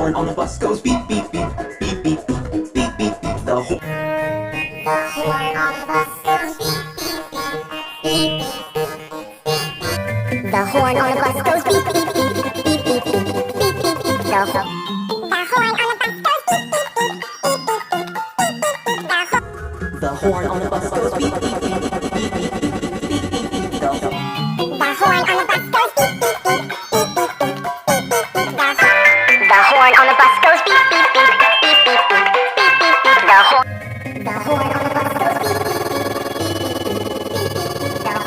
horn on the bus goes beep beep beep beep beep beep beep beep beep. The horn on the bus goes beep beep beep beep. The horn on the bus goes beep beep beep beep beep beep beep beep beep. The horn on the bus goes beep beep beep beep beep. The horn on the bus goes beep beep beep beep beep beep beep beep. The horn on the bus goes beep beep beep beep beep beep. The horn on the bus goes beep beep beep beep beep beep beep beep beep. The horn on the bus goes beep beep beep beep.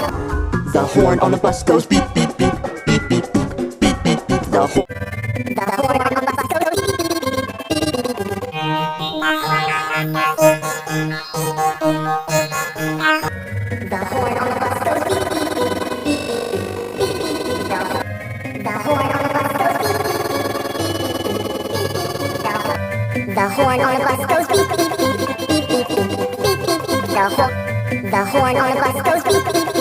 The horn on the bus goes beep beep beep beep beep beep beep beep. The horn on the bus goes beep beep beep beep beep beep. The horn on the bus goes beep beep beep beep beep beep. The horn on the bus goes beep beep beep beep beep. The horn on the bus goes beep beep beep beep beep beep beep beep. The horn on the bus goes beep beep.